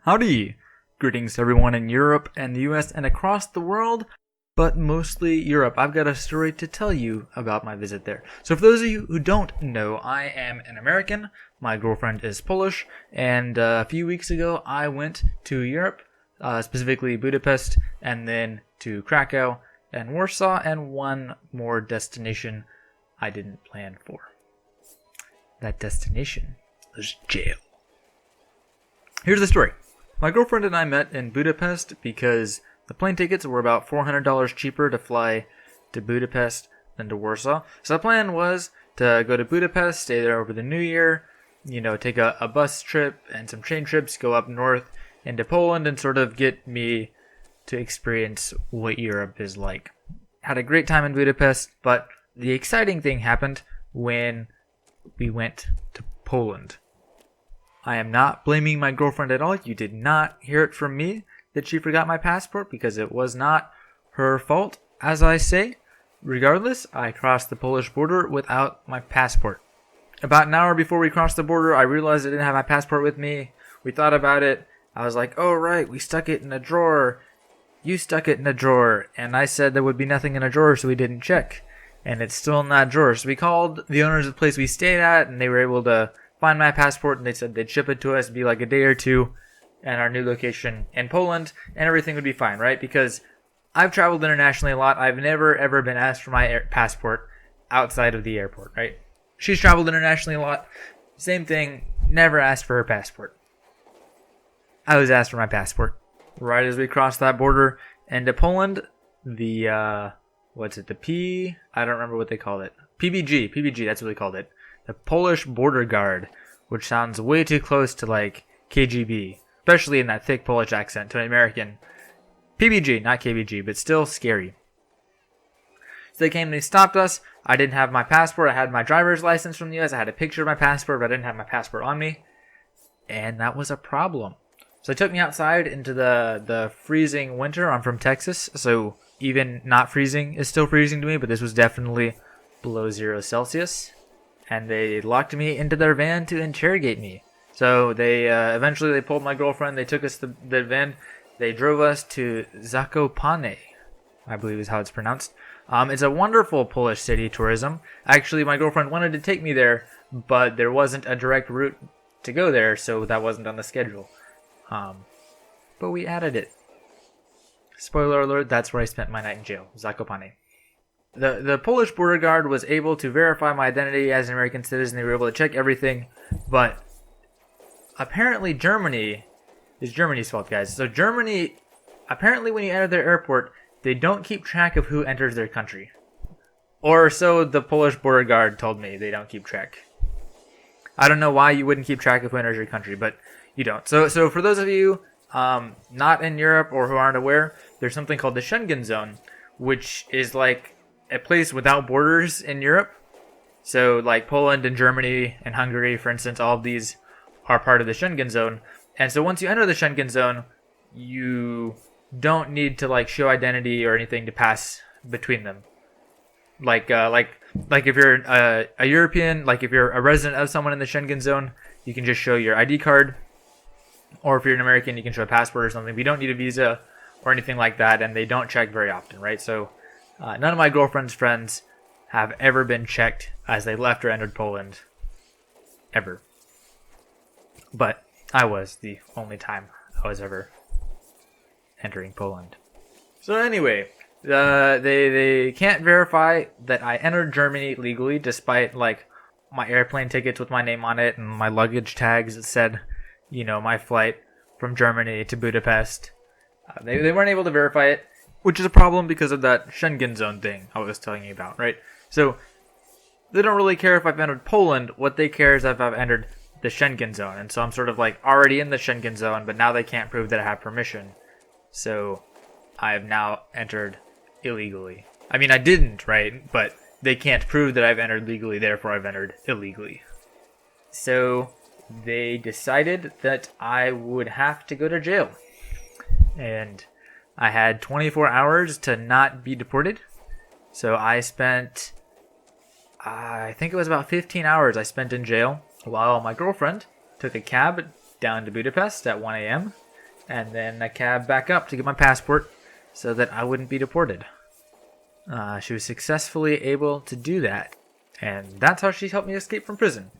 Howdy! Greetings to everyone in Europe and the US and across the world, but mostly Europe. I've got a story to tell you about my visit there. So for those of you who don't know, I am an American, my girlfriend is Polish, and a few weeks ago I went to Europe, specifically Budapest, and then to Krakow and Warsaw, and one more destination I didn't plan for. That destination was jail. Here's the story. My girlfriend and I met in Budapest because the plane tickets were about $400 cheaper to fly to Budapest than to Warsaw. So the plan was to go to Budapest, stay there over the New Year, take a bus trip and some train trips, go up north into Poland and sort of get me to experience what Europe is like. Had a great time in Budapest, but the exciting thing happened when we went to Poland. I am not blaming my girlfriend at all. You did not hear it from me that she forgot my passport because it was not her fault, as I say. Regardless, I crossed the Polish border without my passport. About an hour before we crossed the border, I realized I didn't have my passport with me. We thought about it. I was like, oh right, we stuck it in a drawer. You stuck it in a drawer. And I said there would be nothing in a drawer, so we didn't check. And it's still in that drawer. So we called the owners of the place we stayed at, and they were able to find my passport, and they said they'd ship it to us. It'd be like a day or two and our new location in Poland, and everything would be fine, right? Because I've traveled internationally a lot. I've never ever been asked for my passport outside of the airport, right? She's traveled internationally a lot. Same thing, never asked for her passport. I was asked for my passport. Right as we crossed that border into Poland, the I don't remember what they called it. PBG, that's what they called it. The Polish Border Guard, which sounds way too close to like KGB, especially in that thick Polish accent to an American. PBG, not KBG, but still scary. So they came and they stopped us. I didn't have my passport. I had my driver's license from the US. I had a picture of my passport, but I didn't have my passport on me. And that was a problem. So they took me outside into the freezing winter. I'm from Texas, so even not freezing is still freezing to me, but this was definitely below 0 Celsius. And they locked me into their van to interrogate me. So they eventually pulled my girlfriend. They took us to the van. They drove us to Zakopane, I believe is how it's pronounced. It's a wonderful Polish city tourism. Actually, my girlfriend wanted to take me there, but there wasn't a direct route to go there, so that wasn't on the schedule. But we added it. Spoiler alert, that's where I spent my night in jail, Zakopane. The Polish border guard was able to verify my identity as an American citizen. They were able to check everything, but apparently Germany is Germany's fault, guys. So Germany, apparently when you enter their airport, they don't keep track of who enters their country. Or so the Polish border guard told me. They don't keep track. I don't know why you wouldn't keep track of who enters your country, but you don't. So for those of you not in Europe or who aren't aware, there's something called the Schengen Zone, which is like a place without borders in Europe. So like Poland and Germany and Hungary, for instance, all of these are part of the Schengen Zone. And so once you enter the Schengen Zone, you don't need to like show identity or anything to pass between them. Like if you're a European, like if you're a resident of someone in the Schengen Zone, you can just show your ID card. Or if you're an American, you can show a passport or something. But you don't need a visa or anything like that, and they don't check very often, right? So none of my girlfriend's friends have ever been checked as they left or entered Poland. Ever. But I was the only time I was ever entering Poland. So anyway, they can't verify that I entered Germany legally, despite like my airplane tickets with my name on it and my luggage tags that said, my flight from Germany to Budapest. They weren't able to verify it, which is a problem because of that Schengen Zone thing I was telling you about, right? So they don't really care if I've entered Poland. What they care is if I've entered the Schengen Zone. And so I'm sort of like already in the Schengen Zone, but now they can't prove that I have permission. So I have now entered illegally. I mean, I didn't, right? But they can't prove that I've entered legally, therefore I've entered illegally. So they decided that I would have to go to jail. And I had 24 hours to not be deported. So I spent, I think it was about 15 hours I spent in jail while my girlfriend took a cab down to Budapest at 1 a.m. and then a cab back up to get my passport so that I wouldn't be deported. She was successfully able to do that, and that's how she helped me escape from prison.